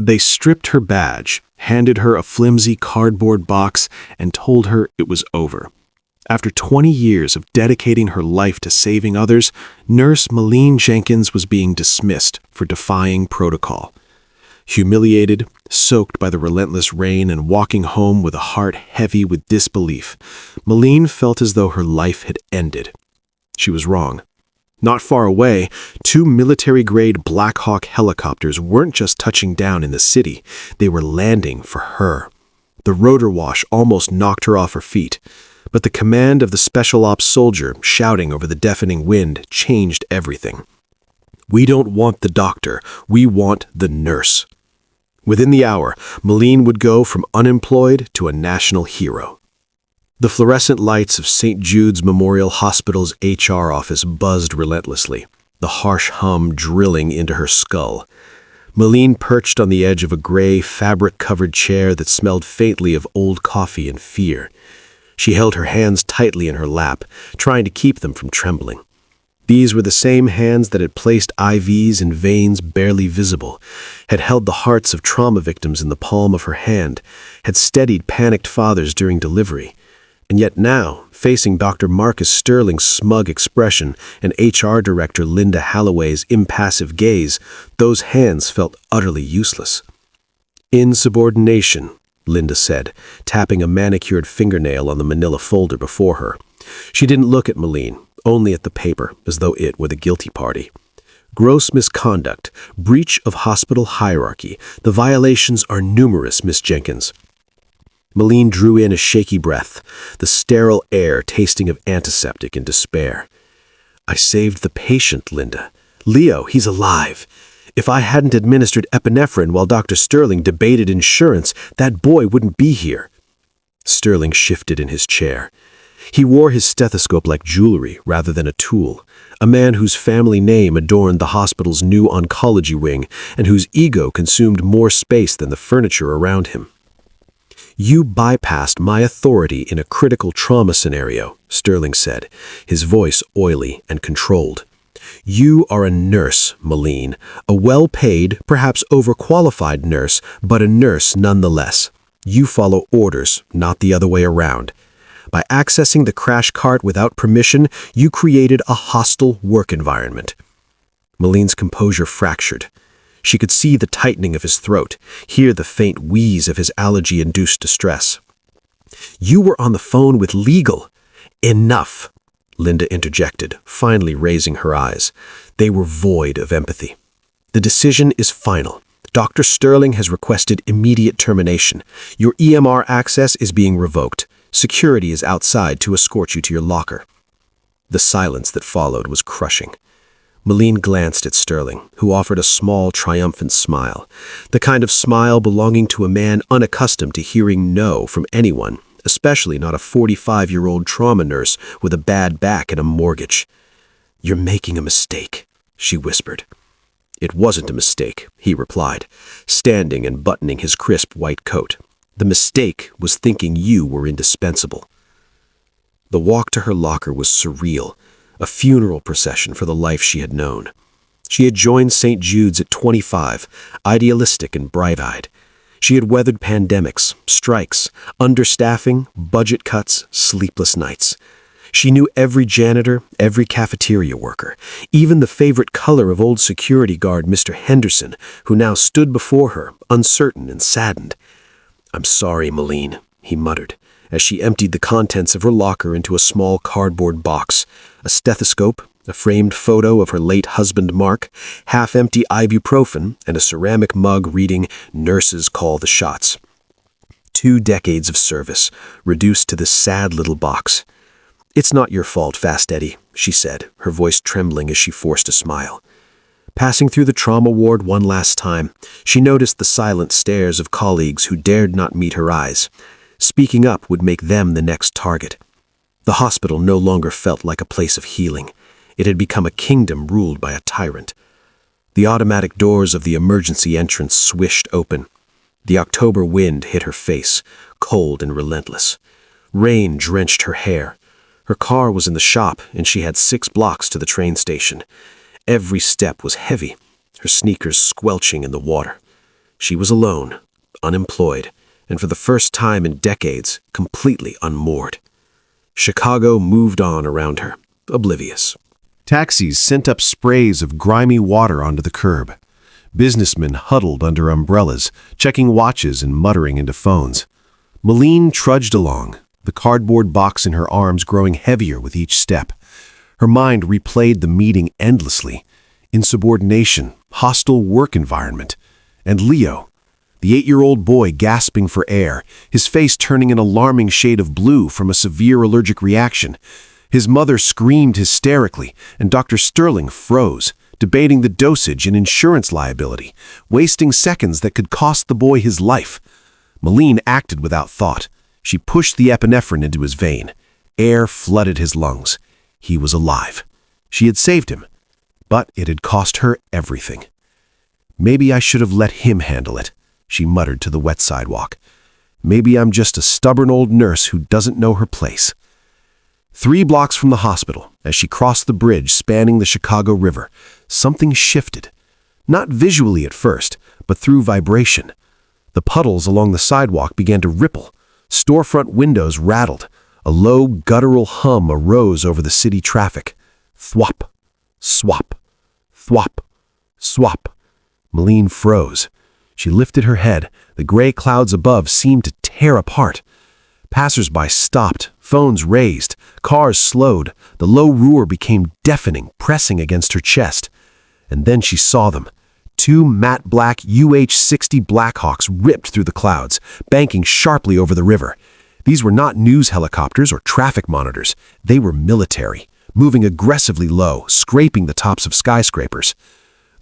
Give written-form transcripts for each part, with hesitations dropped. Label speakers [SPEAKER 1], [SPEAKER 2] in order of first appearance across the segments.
[SPEAKER 1] They stripped her badge, handed her a flimsy cardboard box, and told her it was over. After 20 years of dedicating her life to saving others, Nurse Malene Jenkins was being dismissed for defying protocol. Humiliated, soaked by the relentless rain, and walking home with a heart heavy with disbelief, Malene felt as though her life had ended. She was wrong. Not far away, 2 military-grade Black Hawk helicopters weren't just touching down in the city, they were landing for her. The rotor wash almost knocked her off her feet, but the command of the Special Ops soldier shouting over the deafening wind changed everything. "We don't want the doctor, we want the nurse." Within the hour, Malene would go from unemployed to a national hero. The fluorescent lights of St. Jude's Memorial Hospital's HR office buzzed relentlessly, the harsh hum drilling into her skull. Malene perched on the edge of a gray, fabric-covered chair that smelled faintly of old coffee and fear. She held her hands tightly in her lap, trying to keep them from trembling. These were the same hands that had placed IVs in veins barely visible, had held the hearts of trauma victims in the palm of her hand, had steadied panicked fathers during delivery. And yet now, facing Dr. Marcus Sterling's smug expression and HR Director Linda Halloway's impassive gaze, those hands felt utterly useless. "Insubordination," Linda said, tapping a manicured fingernail on the manila folder before her. She didn't look at Malene, only at the paper, as though it were the guilty party. "Gross misconduct, breach of hospital hierarchy. The violations are numerous, Miss Jenkins." Malene drew in a shaky breath, the sterile air tasting of antiseptic and despair. "I saved the patient, Linda. Leo, he's alive. If I hadn't administered epinephrine while Dr. Sterling debated insurance, that boy wouldn't be here." Sterling shifted in his chair. He wore his stethoscope like jewelry rather than a tool, a man whose family name adorned the hospital's new oncology wing and whose ego consumed more space than the furniture around him. "You bypassed my authority in a critical trauma scenario," Sterling said, his voice oily and controlled. "You are a nurse, Malene, a well-paid, perhaps overqualified nurse, but a nurse nonetheless. You follow orders, not the other way around. By accessing the crash cart without permission, you created a hostile work environment." Malene's composure fractured. She could see the tightening of his throat, hear the faint wheeze of his allergy-induced distress. "You were on the phone with legal." "Enough," Linda interjected, finally raising her eyes. They were void of empathy. "The decision is final. Dr. Sterling has requested immediate termination. Your EMR access is being revoked. Security is outside to escort you to your locker." The silence that followed was crushing. Malene glanced at Sterling, who offered a small, triumphant smile, the kind of smile belonging to a man unaccustomed to hearing no from anyone, especially not a 45-year-old trauma nurse with a bad back and a mortgage. "You're making a mistake," she whispered. "It wasn't a mistake," he replied, standing and buttoning his crisp white coat. "The mistake was thinking you were indispensable." The walk to her locker was surreal, a funeral procession for the life she had known. She had joined St. Jude's at 25, idealistic and bright-eyed. She had weathered pandemics, strikes, understaffing, budget cuts, sleepless nights. She knew every janitor, every cafeteria worker, even the favorite color of old security guard Mr. Henderson, who now stood before her, uncertain and saddened. "I'm sorry, Malene," he muttered, as she emptied the contents of her locker into a small cardboard box, a stethoscope, a framed photo of her late husband Mark, half-empty ibuprofen, and a ceramic mug reading "Nurses Call the Shots." 2 decades of service, reduced to this sad little box. "It's not your fault, Fast Eddie," she said, her voice trembling as she forced a smile. Passing through the trauma ward one last time, she noticed the silent stares of colleagues who dared not meet her eyes. Speaking up would make them the next target. The hospital no longer felt like a place of healing. It had become a kingdom ruled by a tyrant. The automatic doors of the emergency entrance swished open. The October wind hit her face, cold and relentless. Rain drenched her hair. Her car was in the shop, and she had 6 blocks to the train station. Every step was heavy, her sneakers squelching in the water. She was alone, unemployed, and for the first time in decades, completely unmoored. Chicago moved on around her, oblivious. Taxis sent up sprays of grimy water onto the curb. Businessmen huddled under umbrellas, checking watches and muttering into phones. Malene trudged along, the cardboard box in her arms growing heavier with each step. Her mind replayed the meeting endlessly. Insubordination, hostile work environment, and Leo, the 8-year-old boy gasping for air, his face turning an alarming shade of blue from a severe allergic reaction. His mother screamed hysterically, and Dr. Sterling froze, debating the dosage and insurance liability, wasting seconds that could cost the boy his life. Malene acted without thought. She pushed the epinephrine into his vein. Air flooded his lungs. He was alive. She had saved him, but it had cost her everything. Maybe I should have let him handle it, she muttered to the wet sidewalk. Maybe I'm just a stubborn old nurse who doesn't know her place. 3 blocks from the hospital, as she crossed the bridge spanning the Chicago River, something shifted. Not visually at first, but through vibration. The puddles along the sidewalk began to ripple. Storefront windows rattled. A low, guttural hum arose over the city traffic. Thwop, swap, thwop, swap. Malene froze. She lifted her head. The gray clouds above seemed to tear apart. Passers-by stopped, phones raised, cars slowed. The low roar became deafening, pressing against her chest. And then she saw them. 2 matte black UH-60 Blackhawks ripped through the clouds, banking sharply over the river. These were not news helicopters or traffic monitors. They were military, moving aggressively low, scraping the tops of skyscrapers.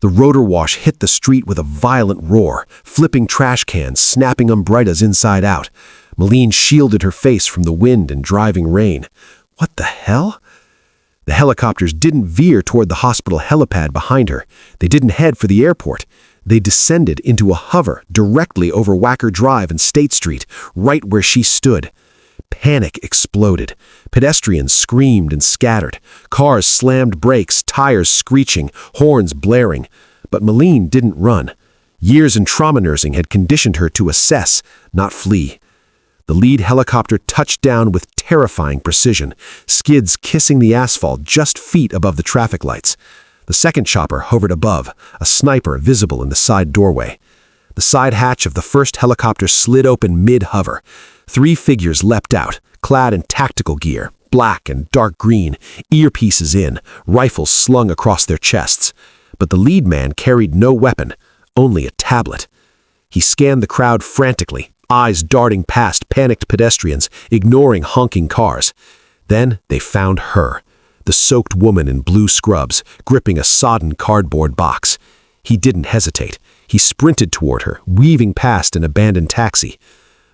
[SPEAKER 1] The rotor wash hit the street with a violent roar, flipping trash cans, snapping umbrellas inside out. Malene shielded her face from the wind and driving rain. What the hell? The helicopters didn't veer toward the hospital helipad behind her. They didn't head for the airport. They descended into a hover directly over Wacker Drive and State Street, right where she stood. Panic exploded. Pedestrians screamed and scattered. Cars slammed brakes, tires screeching, horns blaring. But Malene didn't run. Years in trauma nursing had conditioned her to assess, not flee. The lead helicopter touched down with terrifying precision, skids kissing the asphalt just feet above the traffic lights. The second chopper hovered above, a sniper visible in the side doorway. The side hatch of the first helicopter slid open mid-hover. 3 figures leapt out, clad in tactical gear, black and dark green, earpieces in, rifles slung across their chests. But the lead man carried no weapon, only a tablet. He scanned the crowd frantically, eyes darting past panicked pedestrians, ignoring honking cars. Then they found her, the soaked woman in blue scrubs, gripping a sodden cardboard box. He didn't hesitate. He sprinted toward her, weaving past an abandoned taxi.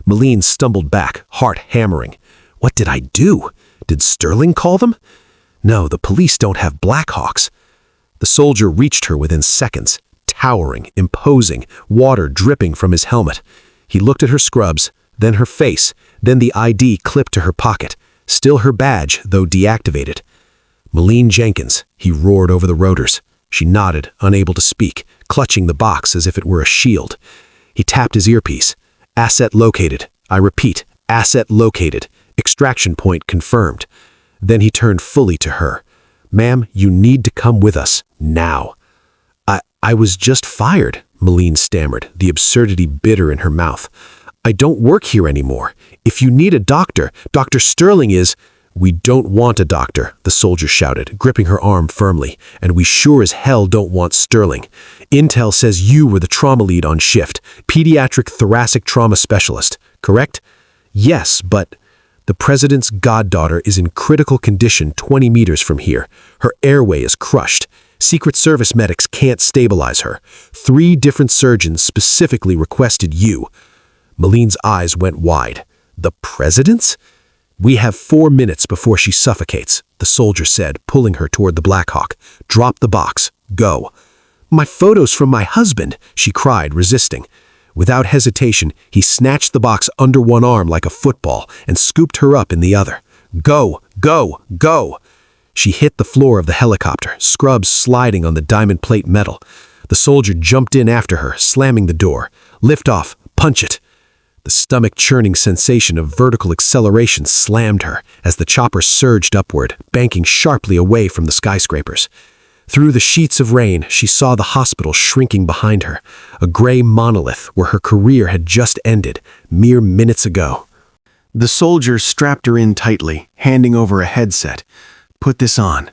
[SPEAKER 1] Malene stumbled back, heart hammering. What did I do? Did Sterling call them? No, the police don't have Blackhawks. The soldier reached her within seconds, towering, imposing, water dripping from his helmet. He looked at her scrubs, then her face, then the ID clipped to her pocket, still her badge, though deactivated. Malene Jenkins, he roared over the rotors. She nodded, unable to speak, clutching the box as if it were a shield. He tapped his earpiece. Asset located. I repeat, asset located. Extraction point confirmed. Then he turned fully to her. Ma'am, you need to come with us, now. I was just fired, Malene stammered, the absurdity bitter in her mouth. I don't work here anymore. If you need a doctor, Dr. Sterling is— We don't want a doctor, the soldier shouted, gripping her arm firmly, and we sure as hell don't want Sterling. Intel says you were the trauma lead on shift, pediatric thoracic trauma specialist, correct? Yes, but— The president's goddaughter is in critical condition 20 meters from here. Her airway is crushed. Secret Service medics can't stabilize her. 3 different surgeons specifically requested you. Malene's eyes went wide. The president's? We have 4 minutes before she suffocates, the soldier said, pulling her toward the Blackhawk. Drop the box. Go. My photos from my husband, she cried, resisting. Without hesitation, he snatched the box under one arm like a football and scooped her up in the other. Go, go, go! She hit the floor of the helicopter, scrubs sliding on the diamond plate metal. The soldier jumped in after her, slamming the door.
[SPEAKER 2] Lift off. Punch it. The stomach-churning sensation of vertical acceleration slammed her as the chopper surged upward, banking sharply away from the skyscrapers. Through the sheets of rain, she saw the hospital shrinking behind her, a gray monolith where her career had just ended, mere minutes ago.
[SPEAKER 1] The soldier strapped her in tightly, handing over a headset. "Put this on."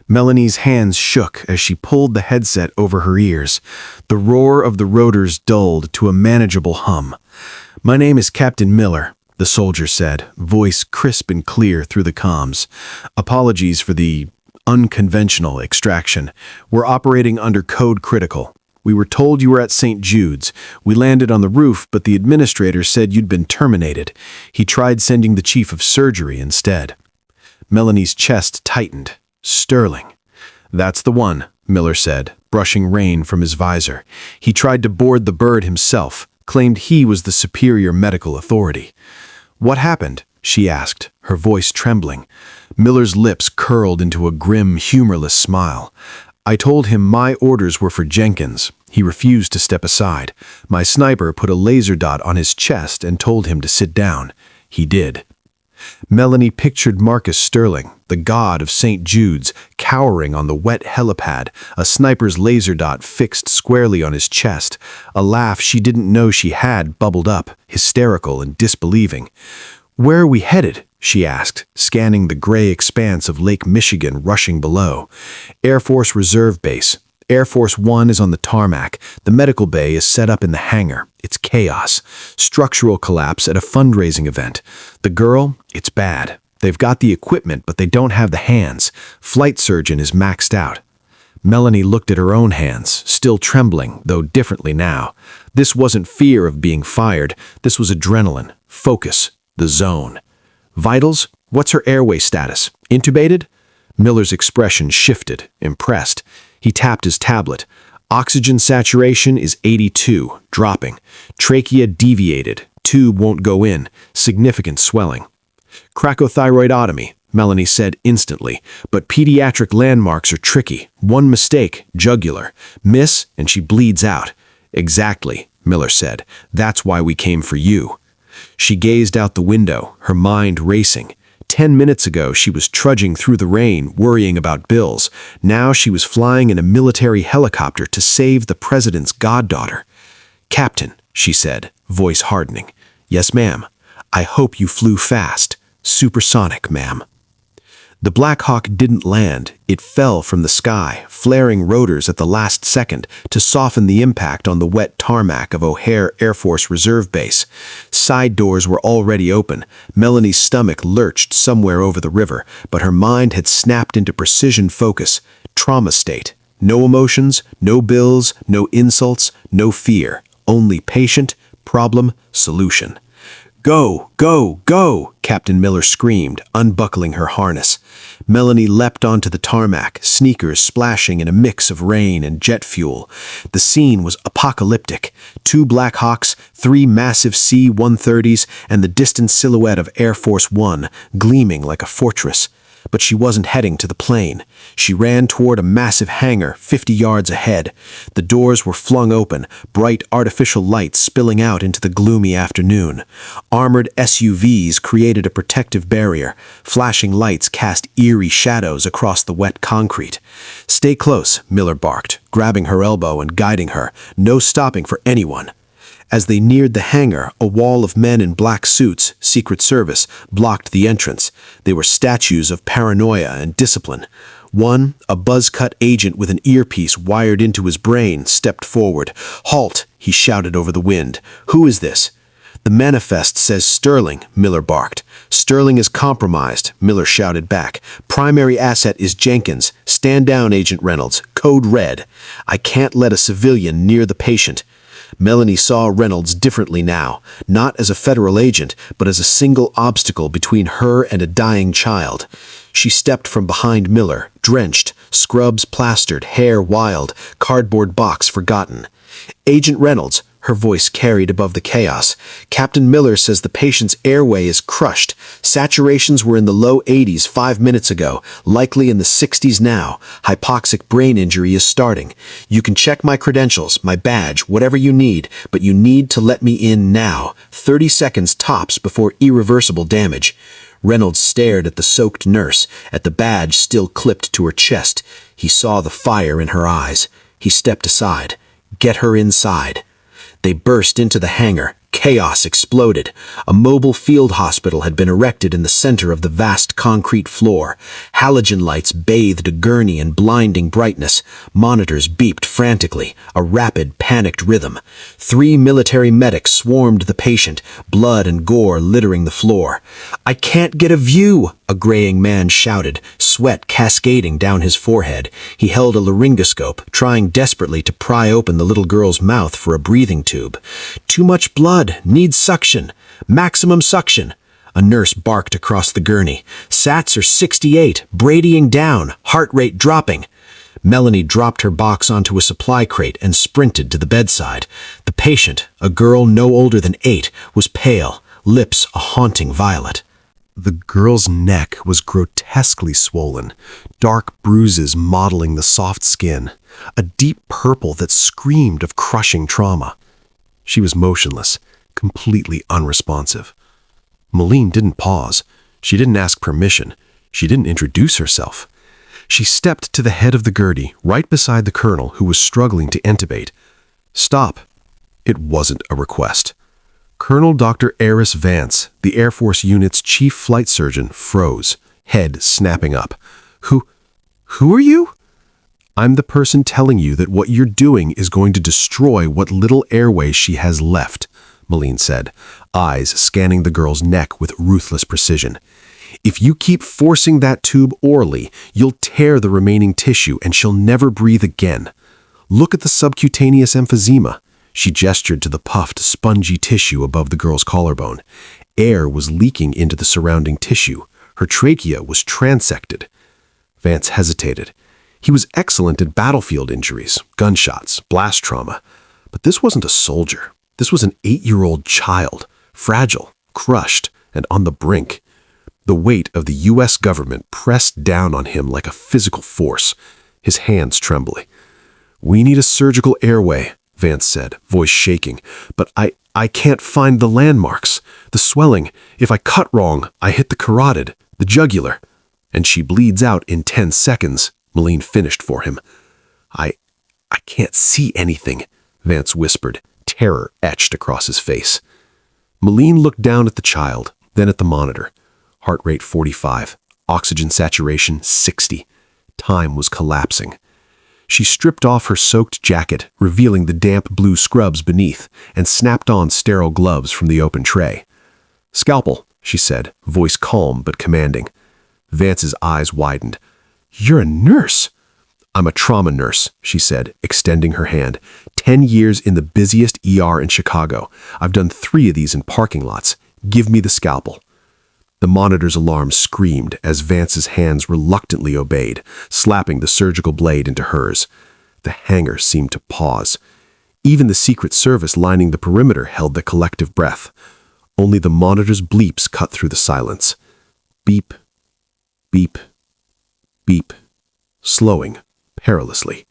[SPEAKER 1] Melanie's hands shook as she pulled the headset over her ears. The roar of the rotors dulled to a manageable hum. "My name is Captain Miller," the soldier said, voice crisp and clear through the comms. "Apologies for the unconventional extraction. We're operating under code critical. We were told you were at St. Jude's. We landed on the roof, but the administrator said you'd been terminated. He tried sending the chief of surgery instead." Melanie's chest tightened. "Sterling." "That's the one," Miller said, brushing rain from his visor. "He tried to board the bird himself, claimed he was the superior medical authority." "What happened?" she asked, her voice trembling. Miller's lips curled into a grim, humorless smile. "I told him my orders were for Jenkins. He refused to step aside. My sniper put a laser dot on his chest and told him to sit down. He did." Melanie pictured Marcus Sterling, the god of St. Jude's, cowering on the wet helipad, a sniper's laser dot fixed squarely on his chest. A laugh she didn't know she had bubbled up, hysterical and disbelieving. "Where are we headed?" she asked, scanning the gray expanse of Lake Michigan rushing below. "Air Force Reserve Base. Air Force One is on the tarmac. The medical bay is set up in the hangar. It's chaos. Structural collapse at a fundraising event. The girl, it's bad. They've got the equipment, but they don't have the hands. Flight surgeon is maxed out." Melanie looked at her own hands, still trembling, though differently now. This wasn't fear of being fired. This was adrenaline, focus, the zone. "Vitals? What's her airway status? Intubated?" Miller's expression shifted, impressed. He tapped his tablet. "Oxygen saturation is 82, dropping. Trachea deviated. Tube won't go in. Significant swelling." "Cracothyroidotomy," Melanie said instantly, "but pediatric landmarks are tricky. One mistake, jugular. Miss, and she bleeds out." "Exactly," Miller said. "That's why we came for you." She gazed out the window, her mind racing. 10 minutes ago, she was trudging through the rain, worrying about bills. Now she was flying in a military helicopter to save the president's goddaughter. "Captain," she said, voice hardening. "Yes, ma'am. I hope you flew fast. Supersonic, ma'am." The Black Hawk didn't land. It fell from the sky, flaring rotors at the last second to soften the impact on the wet tarmac of O'Hare Air Force Reserve Base. Side doors were already open. Melanie's stomach lurched somewhere over the river, but her mind had snapped into precision focus. Trauma state. No emotions, no bills, no insults, no fear. Only patient, problem, solution. "Go, go, go!" Captain Miller screamed, unbuckling her harness. Melanie leapt onto the tarmac, sneakers splashing in a mix of rain and jet fuel. The scene was apocalyptic. 2 Black Hawks, 3 massive C-130s, and the distant silhouette of Air Force One, gleaming like a fortress. But she wasn't heading to the plane. She ran toward a massive hangar 50 yards ahead. The doors were flung open, bright artificial lights spilling out into the gloomy afternoon. Armored SUVs created a protective barrier. Flashing lights cast eerie shadows across the wet concrete. "Stay close," Miller barked, grabbing her elbow and guiding her. "No stopping for anyone." As they neared the hangar, a wall of men in black suits, Secret Service, blocked the entrance. They were statues of paranoia and discipline. One, a buzz-cut agent with an earpiece wired into his brain, stepped forward. "Halt!" he shouted over the wind. "Who is this?" "The manifest says Sterling," Miller barked. "Sterling is compromised," Miller shouted back. "Primary asset is Jenkins. Stand down, Agent Reynolds. Code red. I can't let a civilian near the patient." Melanie saw Reynolds differently now, not as a federal agent, but as a single obstacle between her and a dying child. She stepped from behind Miller, drenched, scrubs plastered, hair wild, cardboard box forgotten. "Agent Reynolds,"
[SPEAKER 2] Her voice carried above the chaos. "Captain Miller says the patient's airway is crushed. Saturations were in the low 80s 5 minutes ago, likely in the 60s now. Hypoxic brain injury is starting. You can check my credentials, my badge, whatever you need, but you need to let me in now. 30 seconds tops before irreversible damage." Reynolds stared at the soaked nurse, at the badge still clipped to her chest. He saw the fire in her eyes. He stepped aside. "Get her inside." They burst into the hangar. Chaos exploded. A mobile field hospital had been erected in the center of the vast concrete floor. Halogen lights bathed a gurney in blinding brightness. Monitors beeped frantically, a rapid, panicked rhythm. 3 military medics swarmed the patient, blood and gore littering the floor. "I can't get a view," a graying man shouted, sweat cascading down his forehead. He held a laryngoscope, trying desperately to pry open the little girl's mouth for a breathing tube. "Too much blood. Needs suction. Maximum suction." A nurse barked across the gurney. "Sats are 68, bradying down, heart rate dropping." Melanie dropped her box onto a supply crate and sprinted to the bedside. The patient, a girl no older than 8, was pale, lips a haunting violet.
[SPEAKER 1] The girl's neck was grotesquely swollen, dark bruises mottling the soft skin, a deep purple that screamed of crushing trauma. She was motionless, completely unresponsive. Malene didn't pause. She didn't ask permission. She didn't introduce herself. She stepped to the head of the gurney, right beside the colonel who was struggling to intubate. "Stop." It wasn't a request. Colonel Dr. Eris Vance, the Air Force unit's chief flight surgeon, froze, head snapping up. Who are you?" "I'm the person telling you that what you're doing is going to destroy what little airway she has left," Malene said, eyes scanning the girl's neck with ruthless precision. "If you keep forcing that tube orally, you'll tear the remaining tissue and she'll never breathe again. Look at the subcutaneous emphysema." She gestured to the puffed, spongy tissue above the girl's collarbone. Air was leaking into the surrounding tissue. Her trachea was transected. Vance hesitated. He was excellent at battlefield injuries, gunshots, blast trauma. But this wasn't a soldier. This was an 8-year-old child, fragile, crushed, and on the brink. The weight of the U.S. government pressed down on him like a physical force, his hands trembling. "We need a surgical airway," Vance said, voice shaking. "But I can't find the landmarks. The swelling. If I cut wrong, I hit the carotid, the jugular. And she bleeds out in 10 seconds. Malene finished for him. I can't see anything," Vance whispered, terror etched across his face. Malene looked down at the child, then at the monitor. Heart rate 45, oxygen saturation 60. Time was collapsing. She stripped off her soaked jacket, revealing the damp blue scrubs beneath, and snapped on sterile gloves from the open tray. "Scalpel," she said, voice calm but commanding. Vance's eyes widened. "You're a nurse." "I'm a trauma nurse," she said, extending her hand. 10 years in the busiest ER in Chicago. I've done 3 of these in parking lots. Give me the scalpel." The monitor's alarm screamed as Vance's hands reluctantly obeyed, slapping the surgical blade into hers. The hangar seemed to pause. Even the Secret Service lining the perimeter held their collective breath. Only the monitor's bleeps cut through the silence. Beep, beep, beep, slowing perilously.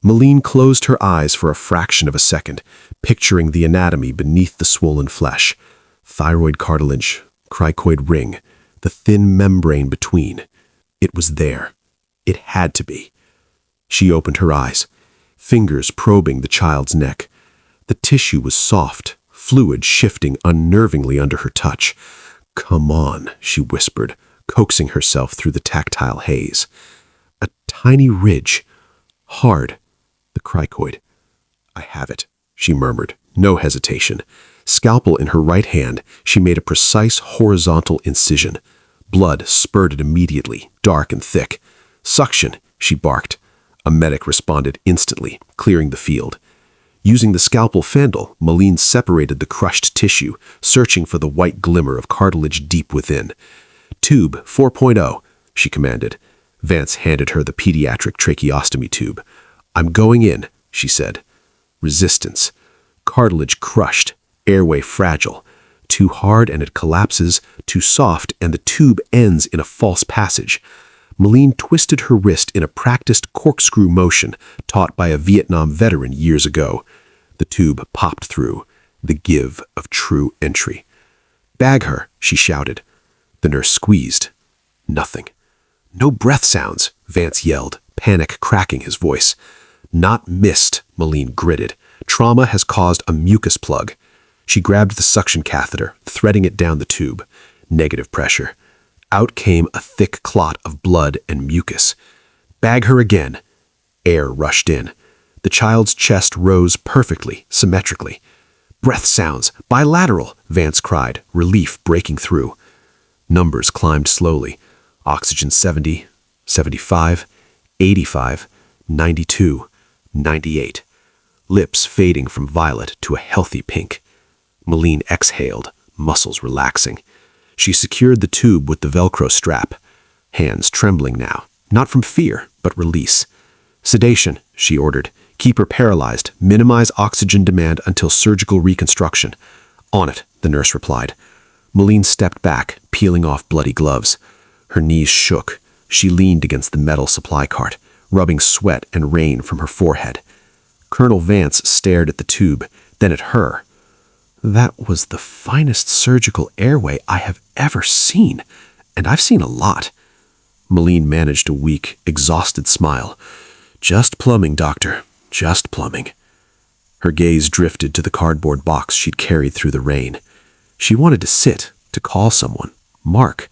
[SPEAKER 1] Malene closed her eyes for a fraction of a second, picturing the anatomy beneath the swollen flesh. Thyroid cartilage, cricoid ring, the thin membrane between. It was there. It had to be. She opened her eyes, fingers probing the child's neck. The tissue was soft, fluid shifting unnervingly under her touch. "Come on," she whispered, coaxing herself through the tactile haze. A tiny ridge, hard, the cricoid. "I have it," she murmured, no hesitation. Scalpel in her right hand, she made a precise horizontal incision. Blood spurted immediately, dark and thick. "Suction," she barked. A medic responded instantly, clearing the field. Using the scalpel fendel, Malene separated the crushed tissue, searching for the white glimmer of cartilage deep within. "Tube 4.0, she commanded. Vance handed her the pediatric tracheostomy tube. "I'm going in," she said. Resistance.
[SPEAKER 2] cartilage crushed, airway fragile. Too hard and it collapses, too soft and the tube ends in a false passage. Malene twisted her wrist in a practiced corkscrew motion taught by a Vietnam veteran years ago. The tube popped through, the give of true entry. "Bag her," she shouted. The nurse squeezed. Nothing. "No breath sounds," Vance yelled, panic cracking his voice. "Not missed," Malene gritted. "Trauma has caused a mucus plug." She grabbed the suction catheter, threading it down the tube. Negative pressure. Out came a thick clot of blood and mucus. "Bag her again." Air rushed in. The child's chest rose perfectly, symmetrically. "Breath sounds, bilateral," Vance cried, relief breaking through. Numbers climbed slowly. Oxygen 70, 75, 85, 92, 98. Lips fading from violet to a healthy pink. Malene exhaled, muscles relaxing. She secured the tube with the Velcro strap. Hands trembling now, not from fear, but release. "Sedation," she ordered. "Keep her paralyzed. Minimize oxygen demand until surgical reconstruction." "On it," the nurse replied. Malene stepped back, peeling off bloody gloves. Her knees shook. She leaned against the metal supply cart, rubbing sweat and rain from her forehead. Colonel Vance stared at the tube, then at her. "That was the finest surgical airway I have ever seen, and I've seen a lot." Malene managed a weak, exhausted smile. "Just plumbing, doctor, just plumbing." Her gaze drifted to the cardboard box she'd carried through the rain. She wanted to sit, to call someone, Mark,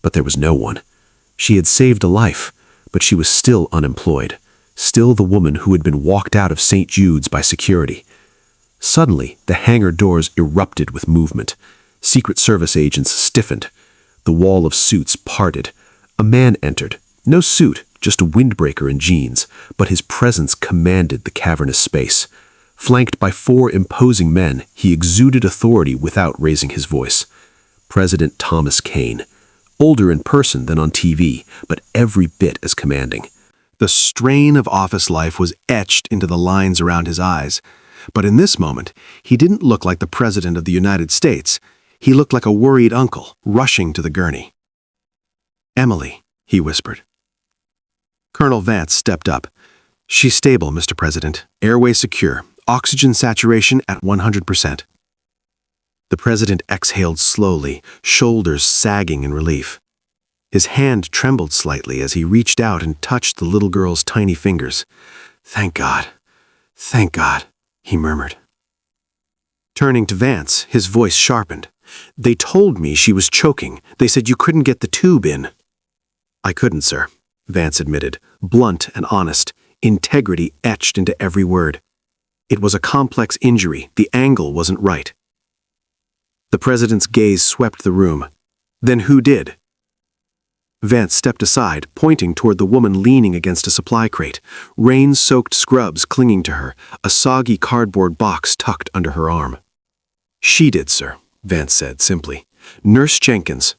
[SPEAKER 2] but there was no one. She had saved a life, but she was still unemployed, still the woman who had been walked out of St. Jude's by security. Suddenly, the hangar doors erupted with movement. Secret Service agents stiffened. The wall of suits parted. A man entered. No suit, just a windbreaker and jeans, but his presence commanded the cavernous space. Flanked by 4 imposing men, he exuded authority without raising his voice. President Thomas Kane. Older in person than on TV, but every bit as commanding.
[SPEAKER 1] The strain of office life was etched into the lines around his eyes. But in this moment, he didn't look like the President of the United States. He looked like a worried uncle, rushing to the gurney. "Emily," he whispered. Colonel Vance stepped up. "She's stable, Mr. President. Airway secure. Oxygen saturation at 100%. The President exhaled slowly, shoulders sagging in relief. His hand trembled slightly as he reached out and touched the little girl's tiny fingers. "Thank God. Thank God," he murmured. Turning to Vance, his voice sharpened. "They told me she was choking. They said you couldn't get the tube in." "I couldn't, sir," Vance admitted, blunt and honest, integrity etched into every word. "It was a complex injury. The angle wasn't right." The President's gaze swept the room. "Then who did?" Vance stepped aside, pointing toward the woman leaning against a supply crate, rain-soaked scrubs clinging to her, a soggy cardboard box tucked under her arm. "She did, sir," Vance said simply. "Nurse Jenkins."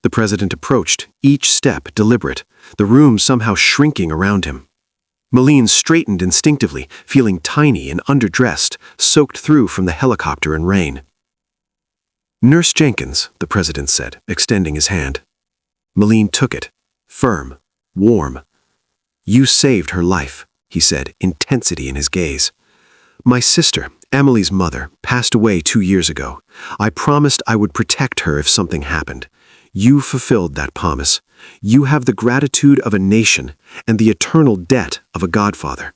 [SPEAKER 1] The President approached, each step deliberate, the room somehow shrinking around him. Malene straightened instinctively, feeling tiny and underdressed, soaked through from the helicopter and rain. "Nurse Jenkins," the President said, extending his hand. Malene took it, firm, warm. "You saved her life," he said, intensity in his gaze. "My sister, Emily's mother, passed away 2 years ago. I promised I would protect her if something happened. You fulfilled that promise. You have the gratitude of a nation and the eternal debt of a godfather."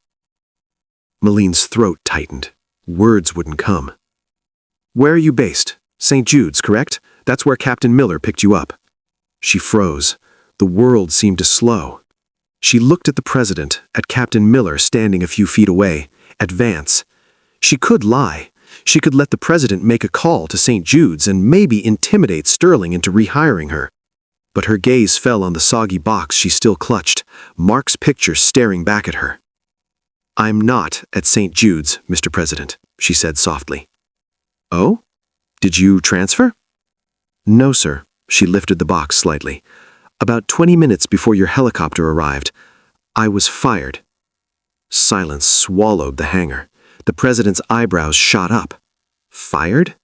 [SPEAKER 1] Malene's throat tightened. Words wouldn't come. "Where are you based? St. Jude's, correct? That's where Captain Miller picked you up." She froze. The world seemed to slow. She looked at the President, at Captain Miller standing a few feet away, at Vance. She could lie. She could let the President make a call to St. Jude's and maybe intimidate Sterling into rehiring her. But her gaze fell on the soggy box she still clutched, Mark's picture staring back at her. "I'm not at St. Jude's, Mr. President," she said softly. "Oh? Did you transfer?" "No, sir." She lifted the box slightly. "About 20 minutes before your helicopter arrived, I was fired." Silence swallowed the hangar.
[SPEAKER 2] The president's eyebrows shot up. Fired?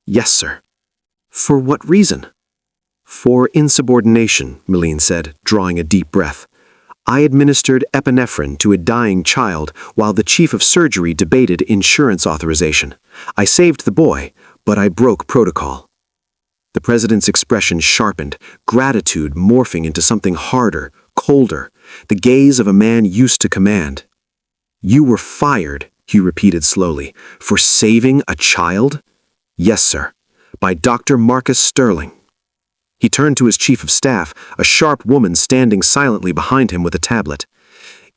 [SPEAKER 2] Yes, sir. For what reason? For insubordination, Malene said, drawing a deep breath. I administered epinephrine to a dying child while the chief of surgery debated insurance authorization. I saved the boy, but I broke protocol. The president's expression sharpened, gratitude morphing into something harder, colder, the gaze of a man used to command. You were fired, he repeated slowly, for saving a child? Yes, sir, by Dr. Marcus Sterling. He turned to his chief of staff, a sharp woman standing silently behind him with a tablet.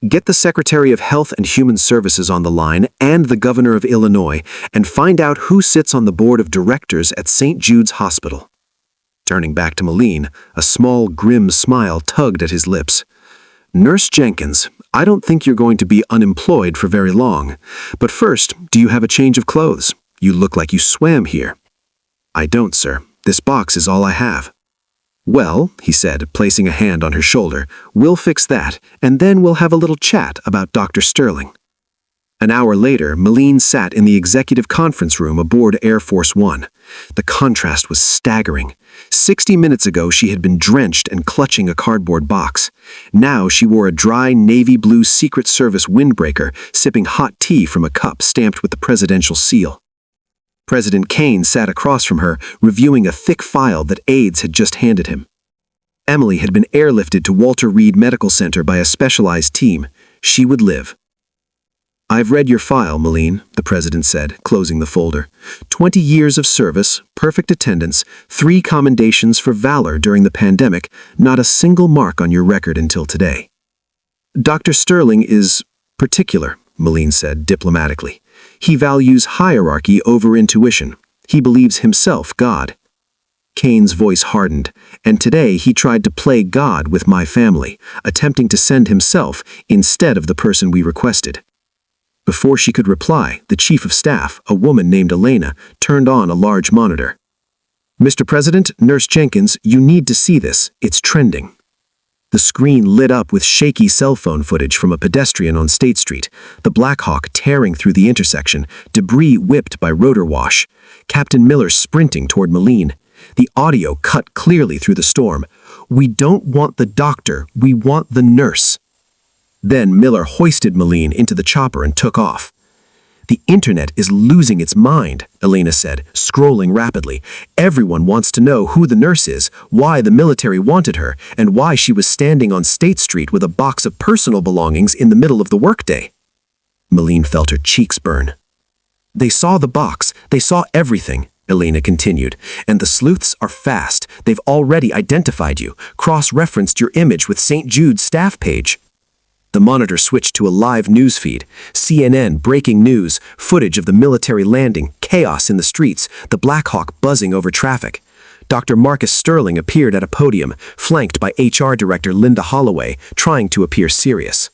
[SPEAKER 2] Get the Secretary of Health and Human Services on the line and the Governor of Illinois and find out who sits on the board of directors at St. Jude's Hospital. Turning back to Malene, a small, grim smile tugged at his lips. Nurse Jenkins, I don't think you're going to be unemployed for very long. But first, do you have a change of clothes? You look like you swam here. I don't, sir. This box is all I have. Well, he said, placing a hand on her shoulder, we'll fix that, and then we'll have a little chat about Dr. Sterling. An hour later, Malene sat in the executive conference room aboard Air Force One. The contrast was staggering. 60 minutes ago, she had been drenched and clutching a cardboard box. Now she wore a dry navy blue Secret Service windbreaker, sipping hot tea from a cup stamped with the presidential seal. President Kane sat across from her, reviewing a thick file that aides had just handed him. Emily had been airlifted to Walter Reed Medical Center by a specialized team. She would live. I've read your file, Malene, the president said, closing the folder. 20 years of service, perfect attendance, 3 commendations for valor during the pandemic, not a single mark on your record until today. Dr. Sterling is particular, Malene said diplomatically. He values hierarchy over intuition. He believes himself God. Kane's voice hardened, and today he tried to play God with my family, attempting to send himself instead of the person we requested. Before she could reply, the chief of staff, a woman named Elena, turned on a large monitor. Mr. President, Nurse Jenkins, you need to see this. It's trending. The screen lit up with shaky cell phone footage from a pedestrian on State Street, the Black Hawk tearing through the intersection, debris whipped by rotor wash, Captain Miller sprinting toward Malene. The audio cut clearly through the storm. We don't want the doctor, we want the nurse. Then Miller hoisted Malene into the chopper and took off. The internet is losing its mind, Elena said, scrolling rapidly. Everyone wants to know who the nurse is, why the military wanted her, and why she was standing on State Street with a box of personal belongings in the middle of the workday. Malene felt her cheeks burn. They saw the box, they saw everything, Elena continued, and the sleuths are fast. They've already identified you, cross-referenced your image with St. Jude's staff page. The monitor switched to a live news feed. CNN, breaking news, footage of the military landing, chaos in the streets, the Black Hawk buzzing over traffic. Dr. Marcus Sterling appeared at a podium, flanked by HR Director Linda Holloway, trying to appear serious.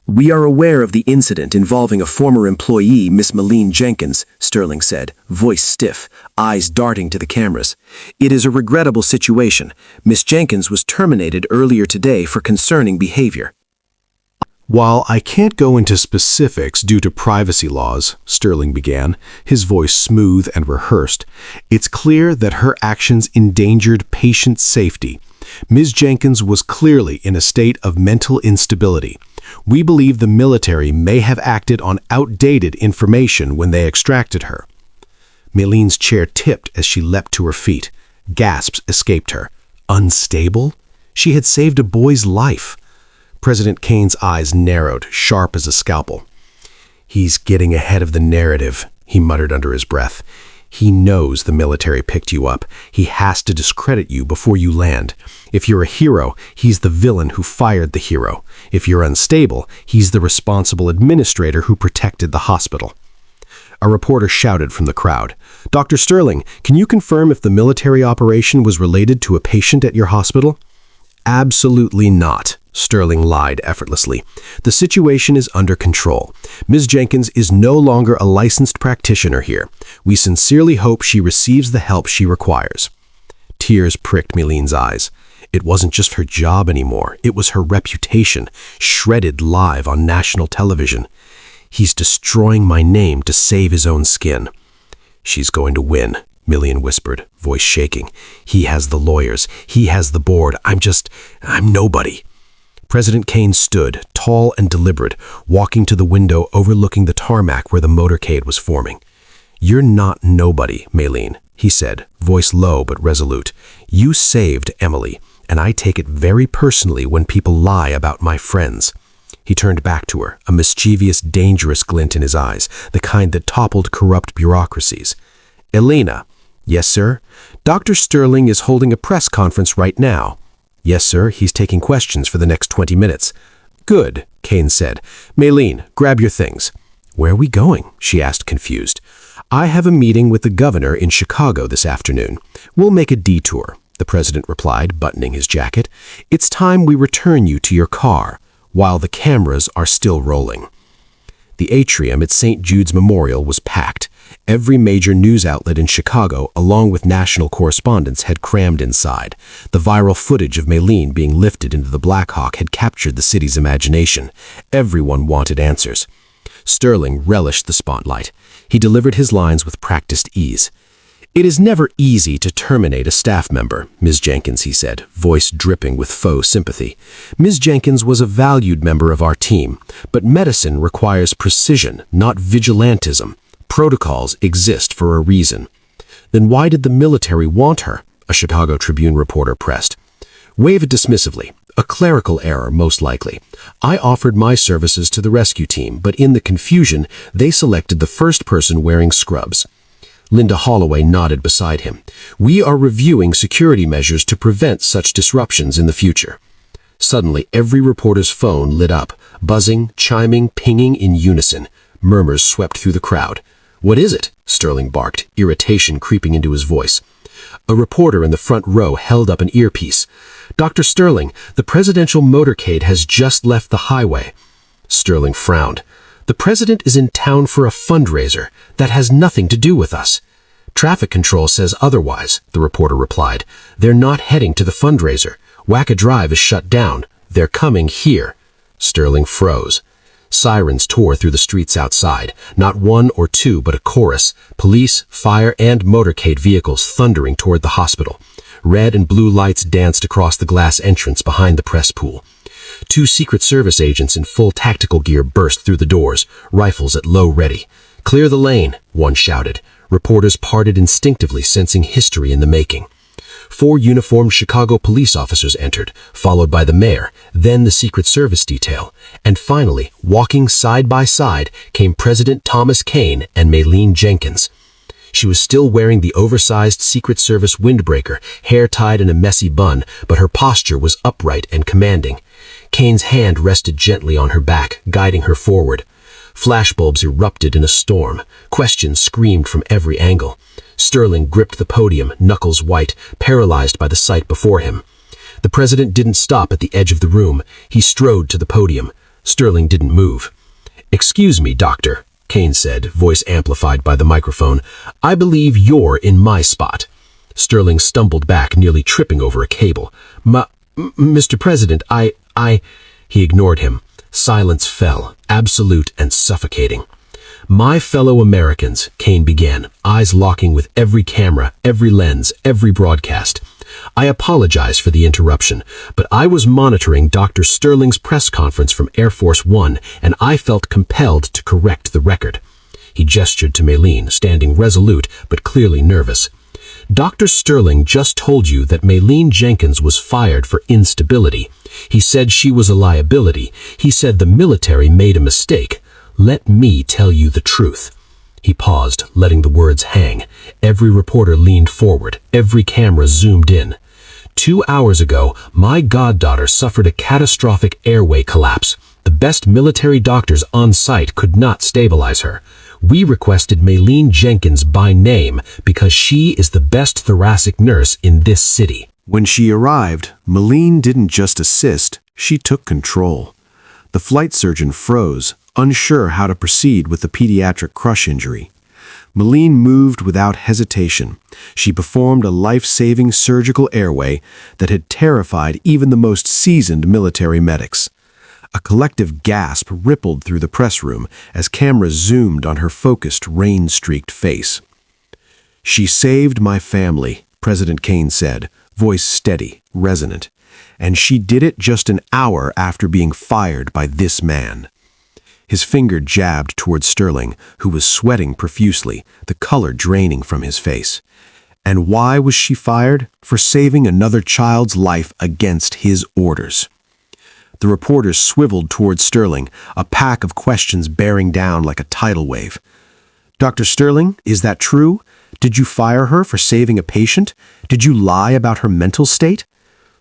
[SPEAKER 2] We are aware of the incident involving a former employee, Miss Malene Jenkins, Sterling said, voice stiff, eyes darting to the cameras. It is a regrettable situation. Miss Jenkins was terminated earlier today for concerning behavior.
[SPEAKER 1] While I can't go into specifics due to privacy laws, Sterling began, his voice smooth and rehearsed, it's clear that her actions endangered patient safety. Ms. Jenkins was clearly in a state of mental instability. We believe the military may have acted on outdated information when they extracted her. Malene's chair tipped as she leapt to her feet. Gasps escaped her. Unstable? She had saved a boy's life. President Kane's eyes narrowed, sharp as a scalpel. He's getting ahead of the narrative, he muttered under his breath. He knows the military picked you up. He has to discredit you before you land. If you're a hero, he's the villain who fired the hero. If you're unstable, he's the responsible administrator who protected the hospital. A reporter shouted from the crowd, Dr. Sterling, can you confirm if the military operation was related to a patient at your hospital? Absolutely not, Sterling lied effortlessly. The situation is under control. Ms. Jenkins is no longer a licensed practitioner here. We sincerely hope she receives the help she requires. Tears pricked Malene's eyes. It wasn't just her job anymore. It was her reputation, shredded live on national television.
[SPEAKER 2] He's destroying my name to save his own skin. She's going to win, Millian whispered, voice shaking. He has the lawyers. He has the board. I'm nobody. President Kane stood, tall and deliberate, walking to the window overlooking the tarmac where the motorcade was forming. You're not nobody, Maylene, he said, voice low but resolute. You saved Emily, and I take it very personally when people lie about my friends. He turned back to her, a mischievous, dangerous glint in his eyes, the kind that toppled corrupt bureaucracies. Elena. Yes, sir. Dr. Sterling is holding a press conference right now. Yes, sir. He's taking questions for the next 20 minutes. Good, Kane said. Maylene, grab your things. Where are we going? She asked, confused. I have a meeting with the governor in Chicago this afternoon. We'll make a detour, the president replied, buttoning his jacket. It's time we return you to your car, while the cameras are still rolling. The atrium at St. Jude's Memorial was packed. Every major news outlet in Chicago, along with national correspondents, had crammed inside. The viral footage of Maylene being lifted into the Black Hawk had captured the city's imagination. Everyone wanted answers. Sterling relished the spotlight. He delivered his lines with practiced ease. It is never easy to terminate a staff member, Ms. Jenkins, he said, voice dripping with faux sympathy. Ms. Jenkins was a valued member of our team, but medicine requires precision, not vigilantism. Protocols exist for a reason. Then why did the military want her? A Chicago Tribune reporter pressed. Wave it dismissively. A clerical error, most likely. I offered my services to the rescue team, but in the confusion, they selected the first person wearing scrubs. Linda Holloway nodded beside him. We are reviewing security measures to prevent such disruptions in the future. Suddenly, every reporter's phone lit up, buzzing, chiming, pinging in unison. Murmurs swept through the crowd. What is it? Sterling barked, irritation creeping into his voice. A reporter in the front row held up an earpiece. Dr. Sterling, the presidential motorcade has just left the highway. Sterling frowned. The president is in town for a fundraiser. That has nothing to do with us. Traffic control says otherwise, the reporter replied. They're not heading to the fundraiser. Wacka Drive is shut down. They're coming here. Sterling froze. Sirens tore through the streets outside, not one or two but a chorus, police, fire, and motorcade vehicles thundering toward the hospital. Red and blue lights danced across the glass entrance behind the press pool. 2 Secret Service agents in full tactical gear burst through the doors, rifles at low ready. Clear the lane, one shouted. Reporters parted instinctively, sensing history in the making. 4 uniformed Chicago police officers entered, followed by the mayor, then the Secret Service detail, and finally, walking side by side, came President Thomas Kane and Maylene Jenkins. She was still wearing the oversized Secret Service windbreaker, hair tied in a messy bun, but her posture was upright and commanding. Kane's hand rested gently on her back, guiding her forward. Flashbulbs erupted in a storm. Questions screamed from every angle. Sterling gripped the podium, knuckles white, paralyzed by the sight before him. The president didn't stop at the edge of the room. He strode to the podium. Sterling didn't move. Excuse me, doctor, Kane said, voice amplified by the microphone. I believe you're in my spot. Sterling stumbled back, nearly tripping over a cable. Mr. President, He ignored him. Silence fell, absolute and suffocating. My fellow Americans, Kane began, eyes locking with every camera, every lens, every broadcast. I apologize for the interruption, but I was monitoring Dr. Sterling's press conference from Air Force One, and I felt compelled to correct the record. He gestured to Maylene, standing resolute but clearly nervous. Dr. Sterling just told you that Maylene Jenkins was fired for instability. He said she was a liability. He said the military made a mistake. Let me tell you the truth. He paused, letting the words hang. Every reporter leaned forward. Every camera zoomed in. 2 hours ago, my goddaughter suffered a catastrophic airway collapse. The best military doctors on site could not stabilize her. We requested Maylene Jenkins by name because she is the best thoracic nurse in this city.
[SPEAKER 1] When she arrived, Maylene didn't just assist, she took control. The flight surgeon froze, unsure how to proceed with the pediatric crush injury. Maylene moved without hesitation. She performed a life-saving surgical airway that had terrified even the most seasoned military medics.
[SPEAKER 2] A collective gasp rippled through the press room as cameras zoomed on her focused, rain-streaked face. "She saved my family," President Kane said, voice steady, resonant. "And she did it just an hour after being fired by this man." His finger jabbed toward Sterling, who was sweating profusely, the color draining from his face. And why was she fired? For saving another child's life against his orders. The reporters swiveled toward Sterling, a pack of questions bearing down like a tidal wave. "Dr. Sterling, is that true? Did you fire her for saving a patient? Did you lie about her mental state?"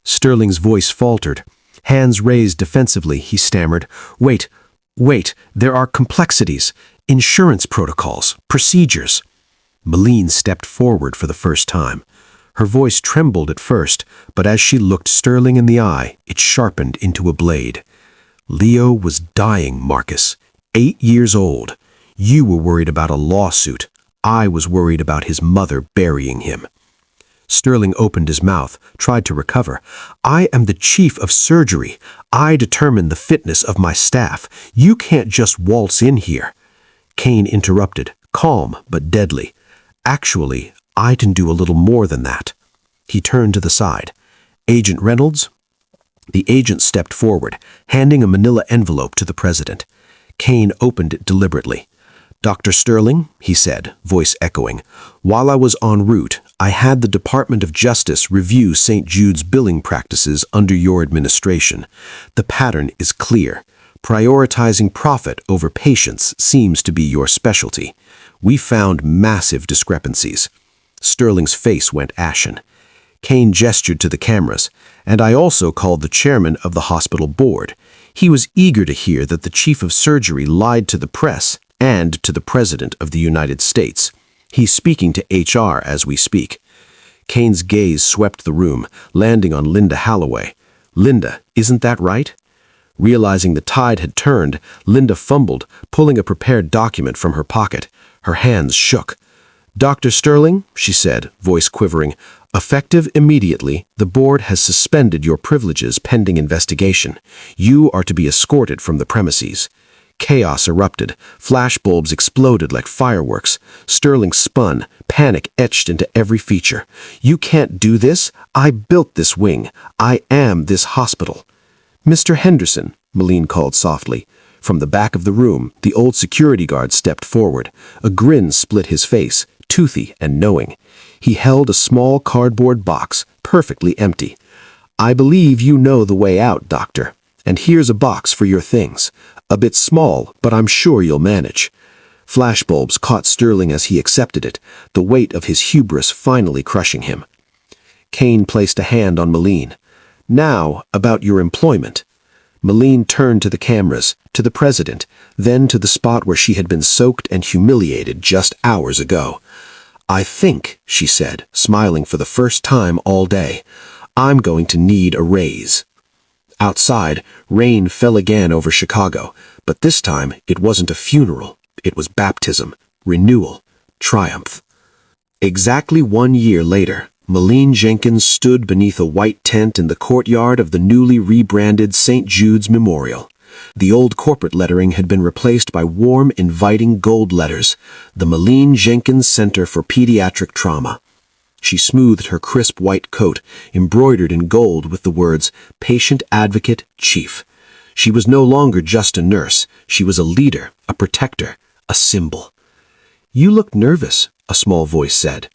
[SPEAKER 2] Sterling's voice faltered. Hands raised defensively, he stammered, Wait, there are complexities, insurance protocols, procedures." Malene stepped forward for the first time. Her voice trembled at first, but as she looked Sterling in the eye, it sharpened into a blade. "Leo was dying, Marcus. 8 years old. You were worried about a lawsuit. I was worried about his mother burying him." Sterling opened his mouth, tried to recover. "I am the chief of surgery. I determine the fitness of my staff. You can't just waltz in here." Kane interrupted, calm but deadly. "Actually, I can do a little more than that." He turned to the side. "Agent Reynolds?" The agent stepped forward, handing a manila envelope to the president. Kane opened it deliberately. "Dr. Sterling," he said, voice echoing, "while I was en route, I had the Department of Justice review St. Jude's billing practices under your administration. The pattern is clear. Prioritizing profit over patients seems to be your specialty. We found massive discrepancies." Sterling's face went ashen. Kane gestured to the cameras, "And I also called the chairman of the hospital board. He was eager to hear that the chief of surgery lied to the press and to the President of the United States. He's speaking to HR as we speak." Kane's gaze swept the room, landing on Linda Halloway. "Linda, isn't that right?" Realizing the tide had turned, Linda fumbled, pulling a prepared document from her pocket. Her hands shook. "Dr. Sterling," she said, voice quivering, "effective immediately, the board has suspended your privileges pending investigation. You are to be escorted from the premises." Chaos erupted. Flashbulbs exploded like fireworks. Sterling spun, panic etched into every feature. "You can't do this. I built this wing. I am this hospital." "Mr. Henderson," Malene called softly. From the back of the room, the old security guard stepped forward. A grin split his face, toothy and knowing. He held a small cardboard box, perfectly empty. "I believe you know the way out, Doctor. And here's a box for your things. A bit small, but I'm sure you'll manage." Flashbulbs caught Sterling as he accepted it, the weight of his hubris finally crushing him. Kane placed a hand on Malene. "Now, about your employment." Malene turned to the cameras, to the president, then to the spot where she had been soaked and humiliated just hours ago. "I think," she said, smiling for the first time all day, "I'm going to need a raise." Outside, rain fell again over Chicago, but this time it wasn't a funeral. It was baptism, renewal, triumph. Exactly 1 year later, Malene Jenkins stood beneath a white tent in the courtyard of the newly rebranded St. Jude's Memorial. The old corporate lettering had been replaced by warm, inviting gold letters, the Malene Jenkins Center for Pediatric Trauma. She smoothed her crisp white coat, embroidered in gold with the words, "Patient Advocate Chief." She was no longer just a nurse. She was a leader, a protector, a symbol. "You look nervous," a small voice said.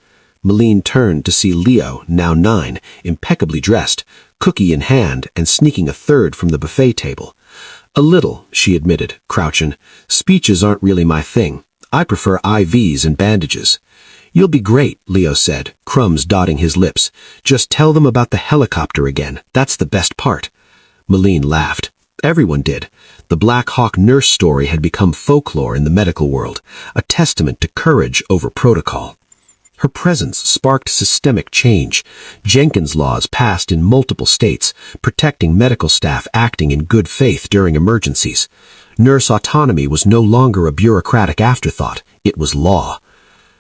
[SPEAKER 2] Malene turned to see Leo, now 9, impeccably dressed, cookie in hand and sneaking a third from the buffet table. "A little," she admitted, crouching. "Speeches aren't really my thing. I prefer IVs and bandages." "You'll be great," Leo said, crumbs dotting his lips. "Just tell them about the helicopter again. That's the best part." Malene laughed. Everyone did. The Black Hawk nurse story had become folklore in the medical world, a testament to courage over protocol. Her presence sparked systemic change. Jenkins laws passed in multiple states, protecting medical staff acting in good faith during emergencies. Nurse autonomy was no longer a bureaucratic afterthought. It was law.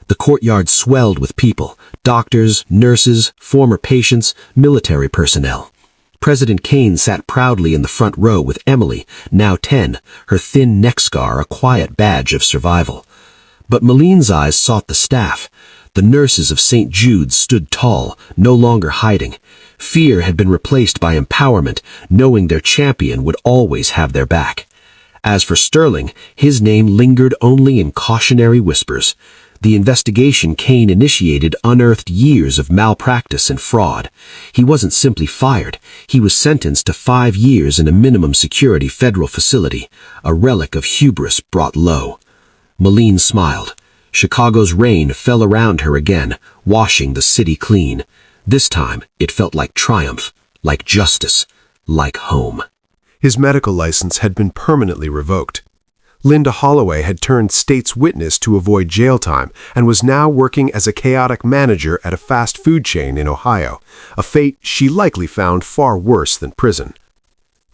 [SPEAKER 2] The courtyard swelled with people, doctors, nurses, former patients, military personnel. President Kane sat proudly in the front row with Emily, now 10, her thin neck scar a quiet badge of survival. But Maline's eyes sought the staff. The nurses of St. Jude's stood tall, no longer hiding. Fear had been replaced by empowerment, knowing their champion would always have their back. As for Sterling, his name lingered only in cautionary whispers. The investigation Kane initiated unearthed years of malpractice and fraud. He wasn't simply fired, he was sentenced to 5 years in a minimum security federal facility, a relic of hubris brought low. Maline smiled. Chicago's rain fell around her again, washing the city clean. This time, it felt like triumph, like justice, like home.
[SPEAKER 1] His medical license had been permanently revoked. Linda Holloway had turned state's witness to avoid jail time and was now working as a chaotic manager at a fast food chain in Ohio, a fate she likely found far worse than prison.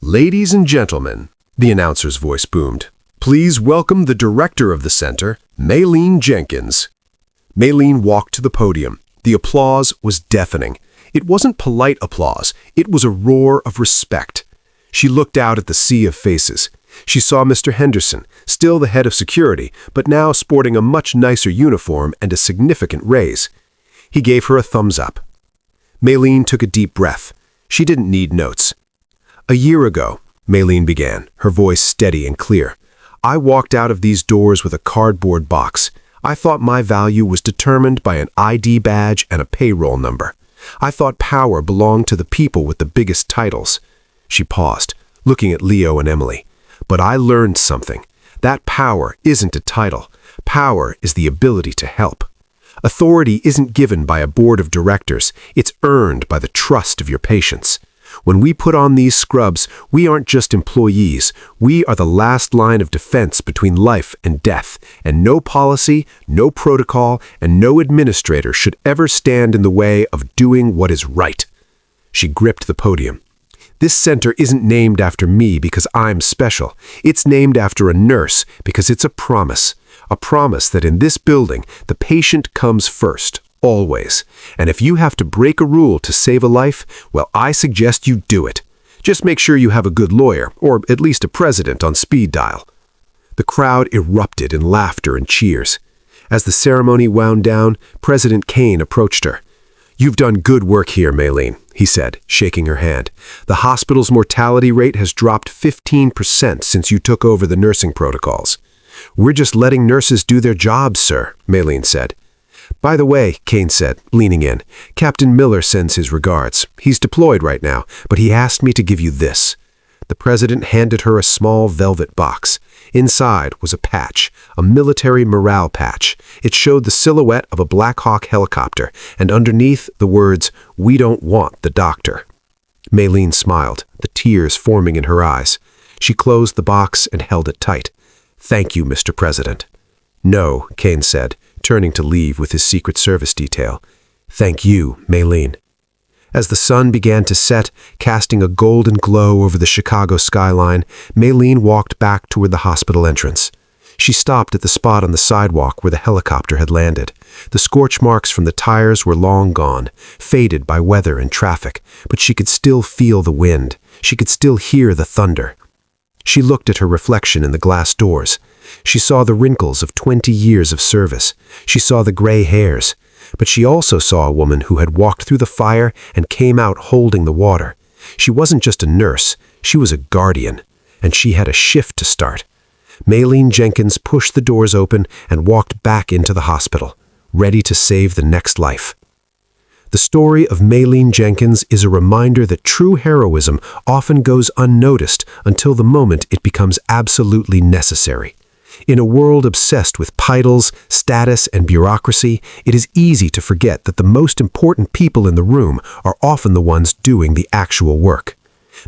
[SPEAKER 1] "Ladies and gentlemen," the announcer's voice boomed, "please welcome the director of the center, Maylene Jenkins." Maylene walked to the podium. The applause was deafening. It wasn't polite applause, it was a roar of respect. She looked out at the sea of faces. She saw Mr. Henderson, still the head of security, but now sporting a much nicer uniform and a significant raise. He gave her a thumbs up. Maylene took a deep breath. She didn't need notes. "A year ago," Maylene began, her voice steady and clear, "I walked out of these doors with a cardboard box. I thought my value was determined by an ID badge and a payroll number. I thought power belonged to the people with the biggest titles." She paused, looking at Leo and Emily. "But I learned something. That power isn't a title. Power is the ability to help. Authority isn't given by a board of directors. It's earned by the trust of your patients. When we put on these scrubs, we aren't just employees. We are the last line of defense between life and death, and no policy, no protocol, and no administrator should ever stand in the way of doing what is right." She gripped the podium. "This center isn't named after me because I'm special. It's named after a nurse because it's a promise that in this building, the patient comes first, always. And if you have to break a rule to save a life, well, I suggest you do it. Just make sure you have a good lawyer, or at least a president on speed dial." The crowd erupted in laughter and cheers. As the ceremony wound down, President Kane approached her. "You've done good work here, Maylene," he said, shaking her hand. "The hospital's mortality rate has dropped 15% since you took over the nursing protocols." "We're just letting nurses do their jobs, sir," Maylene said. "By the way," Kane said, leaning in, "Captain Miller sends his regards. He's deployed right now, but he asked me to give you this." The president handed her a small velvet box. Inside was a patch, a military morale patch. It showed the silhouette of a Black Hawk helicopter, and underneath the words, "We don't want the doctor." Maylene smiled, the tears forming in her eyes. She closed the box and held it tight. "Thank you, Mr. President." "No," Kane said, turning to leave with his Secret Service detail. "Thank you, Maylene." As the sun began to set, casting a golden glow over the Chicago skyline, Maylene walked back toward the hospital entrance. She stopped at the spot on the sidewalk where the helicopter had landed. The scorch marks from the tires were long gone, faded by weather and traffic, but she could still feel the wind. She could still hear the thunder. She looked at her reflection in the glass doors. She saw the wrinkles of 20 years of service. She saw the gray hairs. But she also saw a woman who had walked through the fire and came out holding the water. She wasn't just a nurse, she was a guardian, and she had a shift to start. Maylene Jenkins pushed the doors open and walked back into the hospital, ready to save the next life. The story of Maylene Jenkins is a reminder that true heroism often goes unnoticed until the moment it becomes absolutely necessary. In a world obsessed with titles, status, and bureaucracy, it is easy to forget that the most important people in the room are often the ones doing the actual work.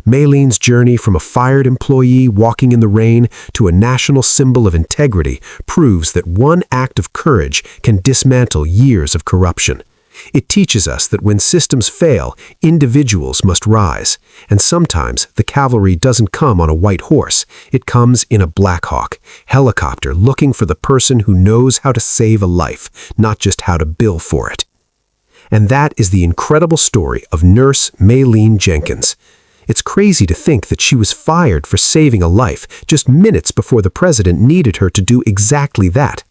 [SPEAKER 1] Maylene's journey from a fired employee walking in the rain to a national symbol of integrity proves that one act of courage can dismantle years of corruption. It teaches us that when systems fail, individuals must rise. And sometimes the cavalry doesn't come on a white horse. It comes in a Black Hawk helicopter looking for the person who knows how to save a life, not just how to bill for it. And that is the incredible story of Nurse Maylene Jenkins.
[SPEAKER 2] It's crazy to think that she was fired for saving a life just minutes before the president needed her to do exactly that.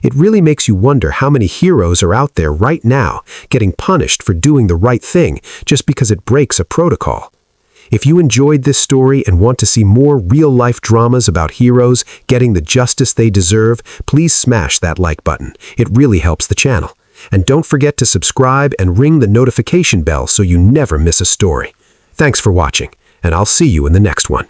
[SPEAKER 2] It really makes you wonder how many heroes are out there right now getting punished for doing the right thing just because it breaks a protocol. If you enjoyed this story and want to see more real-life dramas about heroes getting the justice they deserve, please smash that like button. It really helps the channel. And don't forget to subscribe and ring the notification bell so you never miss a story. Thanks for watching, and I'll see you in the next one.